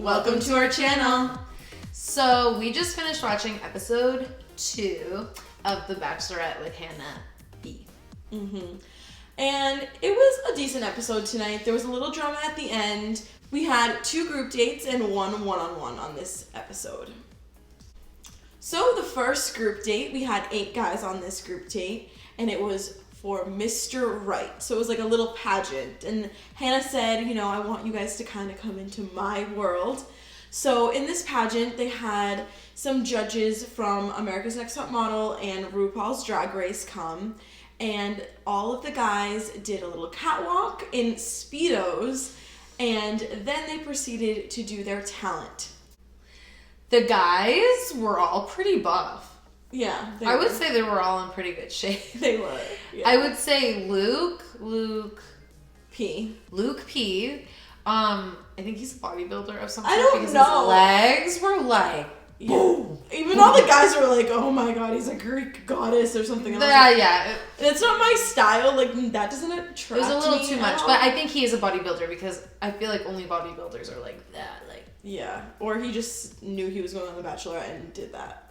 Welcome to our channel. So we just finished watching episode 2 of The Bachelorette with Hannah B. And it was a decent episode tonight. There was a little drama at the end. We had 2 group dates and 1 one-on-one on this episode. So the first group date, we had 8 guys on this group date, and it was for Mr. Right. So it was like a little pageant, and Hannah said, you know, I want you guys to kind of come into my world. So in this pageant, they had some judges from America's Next Top Model and RuPaul's Drag Race come, and all of the guys did a little catwalk in Speedos, and then they proceeded to do their talent. The guys were all pretty buff. Yeah. I would say they were all in pretty good shape. They were. Yeah. I would say Luke P. I think he's a bodybuilder of some sort. I don't because know. His legs were like, boom. Even all the guys were like, oh my god, he's a Greek goddess or something. Yeah. That's not my style. Like, that doesn't attract me. It was a little too much. All. But I think he is a bodybuilder because I feel like only bodybuilders are like that. Like, yeah. Or he just knew he was going on The Bachelorette and did that.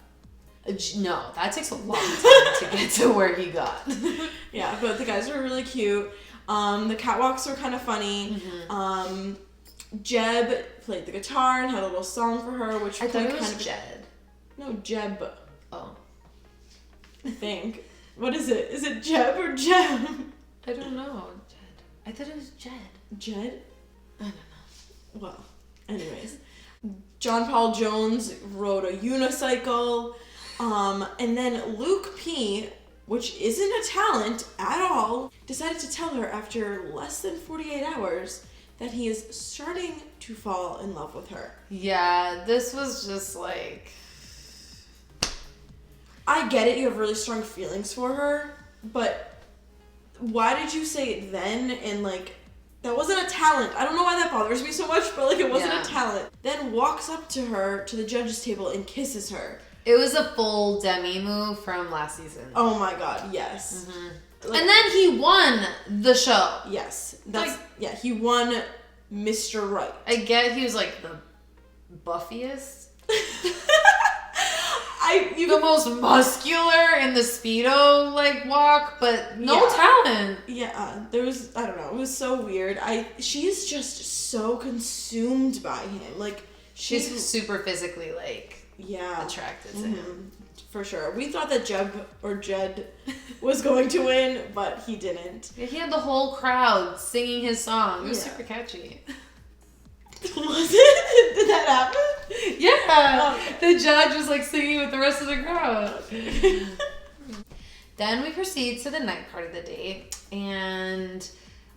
No, that takes a long time to get to where he got. Yeah, but the guys were really cute. The catwalks were kind of funny. Jeb played the guitar and had a little song for her, which I thought it was kind of Jed. No, Jeb. Oh, I think. What is it? Is it Jeb or Jeb? I don't know. Jed. I thought it was Jed. Jed? I don't know. Well, anyways, John Paul Jones rode a unicycle. And then Luke P, which isn't a talent at all, decided to tell her after less than 48 hours that he is starting to fall in love with her. Yeah, this was just like... I get it, you have really strong feelings for her, but why did you say it then? And like, that wasn't a talent. I don't know why that bothers me so much, but like, it wasn't a talent. Then walks up to her, to the judges' table, and kisses her. It was a full Demi move from last season. Oh my god, yes. Like, and then he won the show. Yes. Yeah, he won Mr. Right. I get he was like the buffiest. The most muscular in the Speedo like walk, but no talent. Yeah, there was, I don't know, it was so weird. She's just so consumed by him. Like, she's super physically like attracted to him. For sure. We thought that Jed was going to win, but he didn't. Yeah, he had the whole crowd singing his song. It was super catchy. Was it? Did that happen? Yeah. The judge was like singing with the rest of the crowd. Then we proceed to the night part of the date, and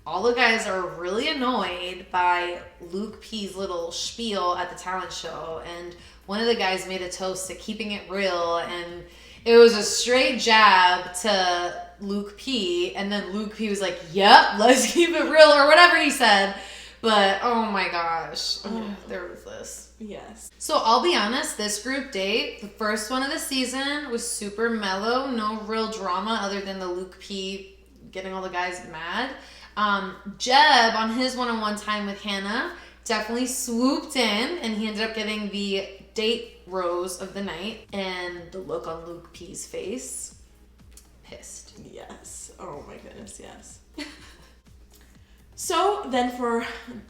all the guys are really annoyed by Luke P's little spiel at the talent show, and one of the guys made a toast to keeping it real, and it was a straight jab to Luke P, and then Luke P was like, yep, let's keep it real, or whatever he said. But, oh my gosh, there was this. Yes. So I'll be honest, this group date, the first one of the season, was super mellow. No real drama other than the Luke P getting all the guys mad. Jeb, on his one-on-one time with Hannah, definitely swooped in, and he ended up getting the date rose of the night. And the look on Luke P's face, pissed. Yes. Oh my goodness, yes. So then for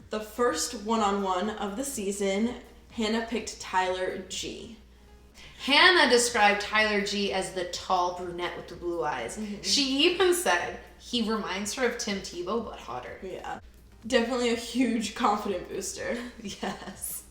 the first one-on-one of the season, Hannah picked Tyler G. Hannah described Tyler G as the tall brunette with the blue eyes. She even said he reminds her of Tim Tebow, but hotter. Yeah. Definitely a huge confident booster. Yes.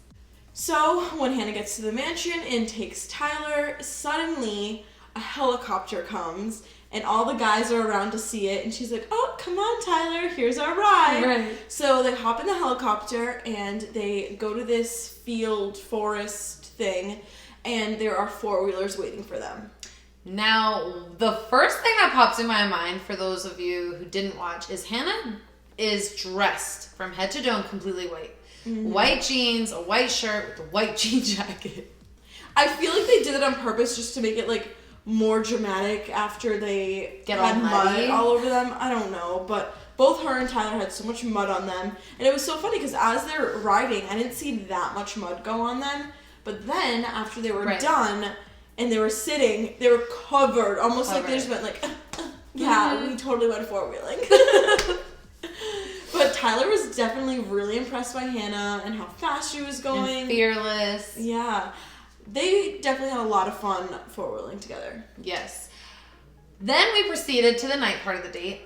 So when Hannah gets to the mansion and takes Tyler, suddenly a helicopter comes and all the guys are around to see it, and she's like, oh, come on, Tyler, here's our ride. Right. So they hop in the helicopter and they go to this field forest thing, and there are 4-wheelers waiting for them. Now, the first thing that pops in my mind for those of you who didn't watch is Hannah is dressed from head to toe in completely white. White jeans, a white shirt with a white jean jacket. I feel like they did it on purpose just to make it like more dramatic after they get had all muddy mud all over them. I don't know, but both her and Tyler had so much mud on them. And it was so funny because as they're riding, I didn't see that much mud go on them. But then after they were done and they were sitting, they were covered. Almost like they just went like, yeah, we totally went four-wheeling. But Tyler was definitely really impressed by Hannah and how fast she was going. And fearless. Yeah. They definitely had a lot of fun four-wheeling together. Yes. Then we proceeded to the night part of the date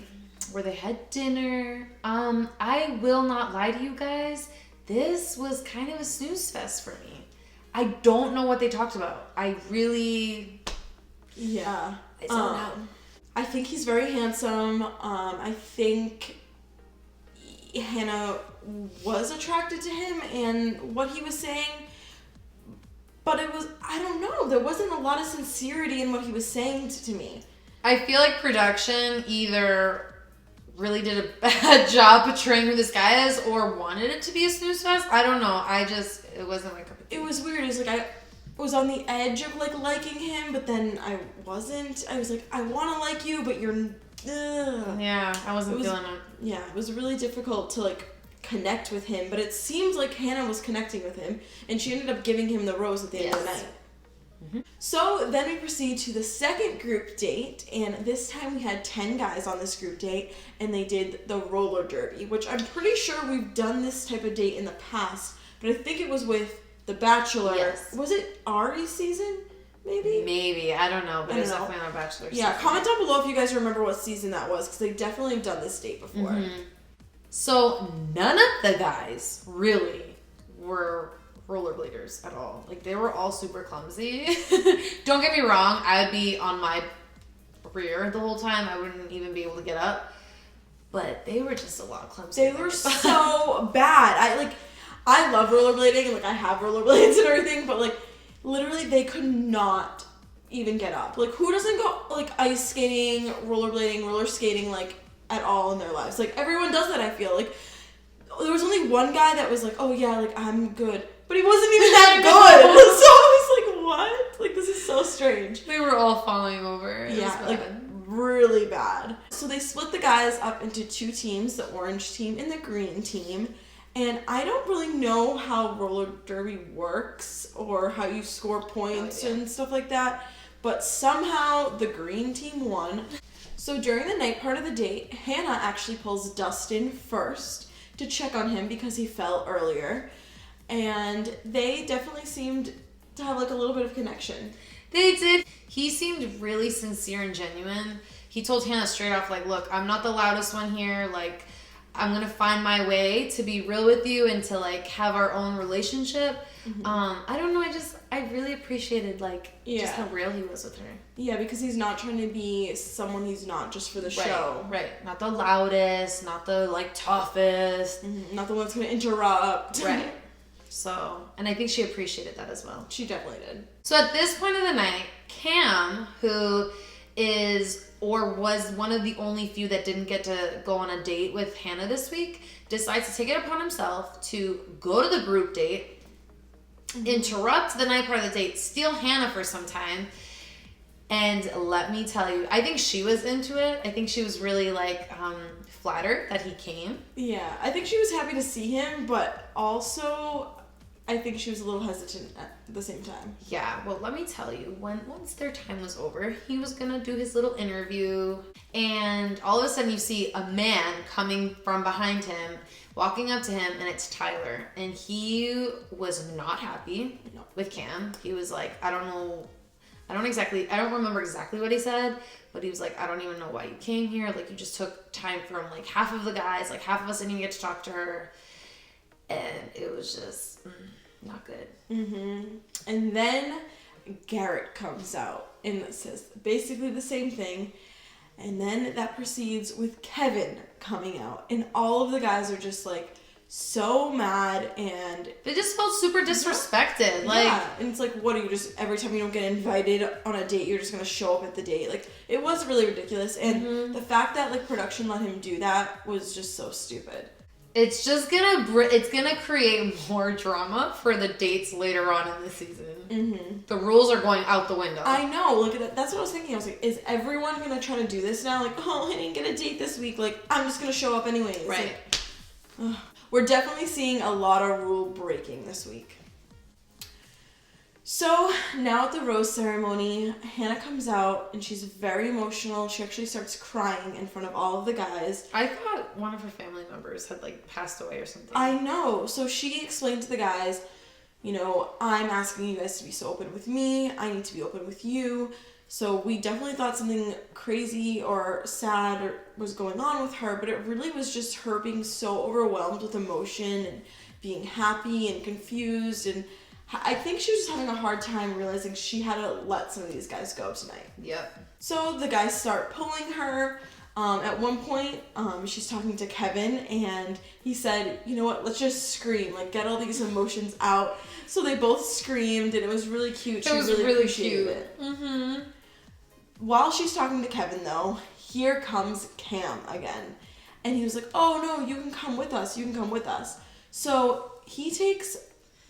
where they had dinner. I will not lie to you guys. This was kind of a snooze fest for me. I don't know what they talked about. I really... Yeah. I don't know. I think he's very handsome. I think Hannah was attracted to him and what he was saying. But it was, I don't know, there wasn't a lot of sincerity in what he was saying to me. I feel like production either really did a bad job portraying who this guy is or wanted it to be a snooze fest. I don't know. It wasn't my cup of tea. It was weird. It was like I was on the edge of like liking him, but then I wasn't. I was like, I want to like you, but you're... Yeah, I wasn't feeling it. Yeah, it was really difficult to like connect with him, but it seems like Hannah was connecting with him, and she ended up giving him the rose at the end of the night. Mm-hmm. So then we proceed to the second group date, and this time we had 10 guys on this group date, and they did the roller derby, which I'm pretty sure we've done this type of date in the past, but I think it was with The Bachelor. Yes. Was it Ari's season? Maybe, I don't know, but it was definitely on Bachelor season. Yeah, comment down below if you guys remember what season that was, because they definitely have done this date before. Mm-hmm. So none of the guys really were rollerbladers at all. Like, they were all super clumsy. Don't get me wrong, I would be on my rear the whole time. I wouldn't even be able to get up. But they were just a lot clumsy. They were so bad. I love rollerblading, and like I have rollerblades and everything, but like literally they could not even get up. Like, who doesn't go like ice skating, rollerblading, roller skating like at all in their lives? Like, everyone does that, I feel. Like, there was only one guy that was like, oh yeah, like I'm good. But he wasn't even that good. So I was like, what? Like, this is so strange. They were all falling over. Yeah, like really bad. So they split the guys up into two teams, the orange team and the green team. And I don't really know how roller derby works or how you score points and stuff like that. But somehow the green team won. So during the night part of the date, Hannah actually pulls Dustin first to check on him because he fell earlier. And they definitely seemed to have like a little bit of connection. They did. He seemed really sincere and genuine. He told Hannah straight off, like, look, I'm not the loudest one here. Like, I'm going to find my way to be real with you and to, like, have our own relationship. Mm-hmm. I don't know. I really appreciated, like, just how real he was with her. Yeah, because he's not trying to be someone he's not just for the show. Right. Not the loudest, not the, like, toughest. Mm-hmm. Not the one that's going to interrupt. Right. So, and I think she appreciated that as well. She definitely did. So at this point of the night, Cam, who is or was one of the only few that didn't get to go on a date with Hannah this week, decides to take it upon himself to go to the group date, interrupt the night part of the date, steal Hannah for some time. And let me tell you, I think she was into it. I think she was really like flattered that he came. Yeah, I think she was happy to see him, but also I think she was a little hesitant at the same time. Yeah, well, let me tell you, once their time was over, he was gonna do his little interview, and all of a sudden you see a man coming from behind him, walking up to him, and it's Tyler. And he was not happy with Cam. He was like, I don't remember exactly what he said, but he was like, I don't even know why you came here. Like, you just took time from like half of the guys, like half of us didn't even get to talk to her. And it was just not good. Mm-hmm. And then Garrett comes out and says basically the same thing. And then that proceeds with Kevin coming out. And all of the guys are just like so mad, and they just felt super disrespected. Like, and it's like, what, are you just, every time you don't get invited on a date, you're just gonna show up at the date? Like, it was really ridiculous. And the fact that like production let him do that was just so stupid. It's just gonna create more drama for the dates later on in the season. Mm-hmm. The rules are going out the window. I know. Like, that's what I was thinking. I was like, is everyone gonna try to do this now? Like, oh, I didn't get a date this week. Like, I'm just gonna show up anyways. Right. Like, we're definitely seeing a lot of rule breaking this week. So now at the rose ceremony, Hannah comes out and she's very emotional. She actually starts crying in front of all of the guys. I thought one of her family members had like passed away or something. I know. So she explained to the guys, you know, I'm asking you guys to be so open with me. I need to be open with you. So we definitely thought something crazy or sad was going on with her, but it really was just her being so overwhelmed with emotion and being happy and confused, and I think she was just having a hard time realizing she had to let some of these guys go tonight. Yep. So the guys start pulling her. At one point, she's talking to Kevin, and he said, you know what, let's just scream, like, get all these emotions out. So they both screamed, and it was really cute. She really appreciated it. Mm-hmm. While she's talking to Kevin, though, here comes Cam again. And he was like, oh, no, you can come with us. You can come with us. So he takes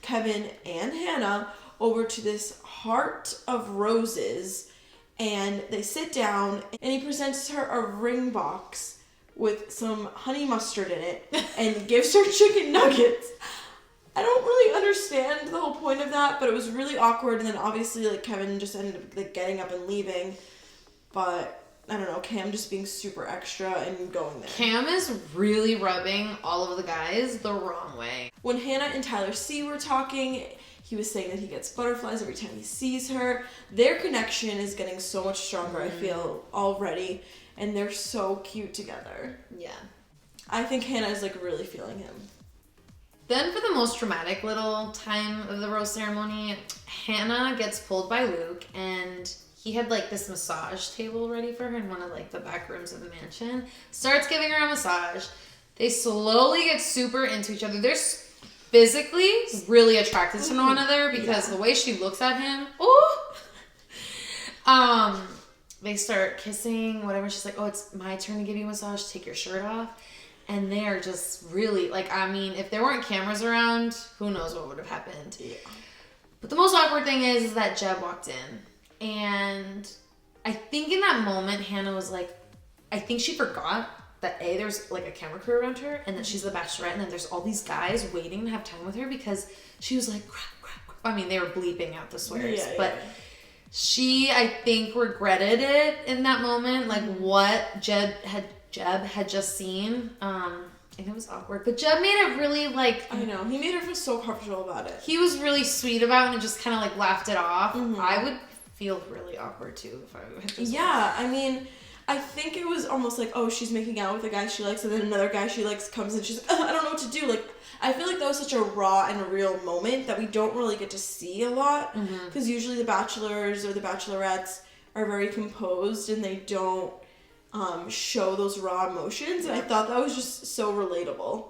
Kevin and Hannah over to this heart of roses, and they sit down, and he presents her a ring box with some honey mustard in it and gives her chicken nuggets. I don't really understand the whole point of that, but it was really awkward, and then obviously like Kevin just ended up like getting up and leaving. But I don't know, Cam just being super extra and going there. Cam is really rubbing all of the guys the wrong way. When Hannah and Tyler C were talking, he was saying that he gets butterflies every time he sees her. Their connection is getting so much stronger, I feel, already. And they're so cute together. Yeah. I think Hannah is like really feeling him. Then for the most dramatic little time of the rose ceremony, Hannah gets pulled by Luke, and he had like this massage table ready for her in one of like the back rooms of the mansion. Starts giving her a massage. They slowly get super into each other. They're physically really attracted to one another because the way she looks at him. They start kissing, whatever. She's like, oh, it's my turn to give you a massage. Take your shirt off. And they're just really, like, I mean, if there weren't cameras around, who knows what would have happened. Yeah. But the most awkward thing is that Jeb walked in. And I think in that moment, Hannah was like, I think she forgot that there's like a camera crew around her, and that she's the Bachelorette, and then there's all these guys waiting to have time with her, because she was like, crap, crap, crap. I mean, they were bleeping out the swears, but she, I think, regretted it in that moment, like what Jeb had just seen. And it was awkward, but Jeb made it really like, I know, he made her feel so comfortable about it. He was really sweet about it and just kind of like laughed it off. I would feel really awkward too if I had just I mean, I think it was almost like, oh, she's making out with a guy she likes, and then another guy she likes comes in, she's like, oh, I don't know what to do. Like, I feel like that was such a raw and real moment that we don't really get to see a lot, because usually the bachelors or the bachelorettes are very composed and they don't show those raw emotions, and I thought that was just so relatable.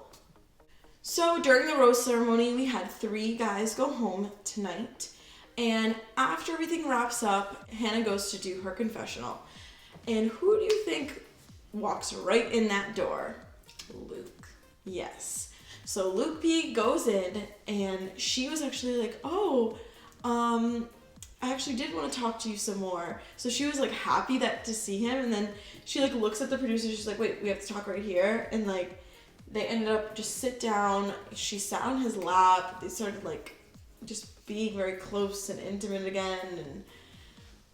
So during the rose ceremony, we had 3 guys go home tonight. And after everything wraps up, Hannah goes to do her confessional. And who do you think walks right in that door? Luke. Yes. So Luke P goes in, and she was actually like, oh, I actually did want to talk to you some more. So she was like happy to see him, and then she like looks at the producer, she's like, wait, we have to talk right here. And like they ended up just sit down. She sat on his lap. They started like just being very close and intimate again, and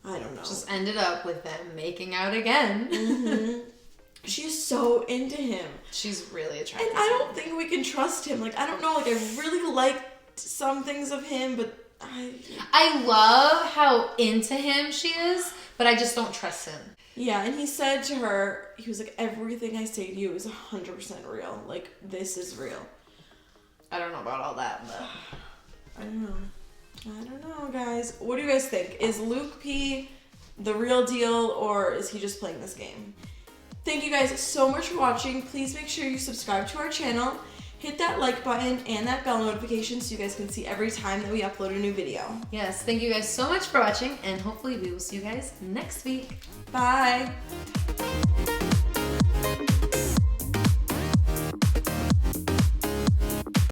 I don't know. Just ended up with them making out again. She's so into him. She's really attractive. And I don't think we can trust him. Like, I don't know, like, I really liked some things of him, but I love how into him she is, but I just don't trust him. Yeah, and he said to her, he was like, everything I say to you is 100% real. Like, this is real. I don't know about all that, but I don't know, guys. What do you guys think? Is Luke P the real deal, or is he just playing this game? Thank you guys so much for watching. Please make sure you subscribe to our channel. Hit that like button and that bell notification so you guys can see every time that we upload a new video. Yes, thank you guys so much for watching, and hopefully we will see you guys next week. Bye.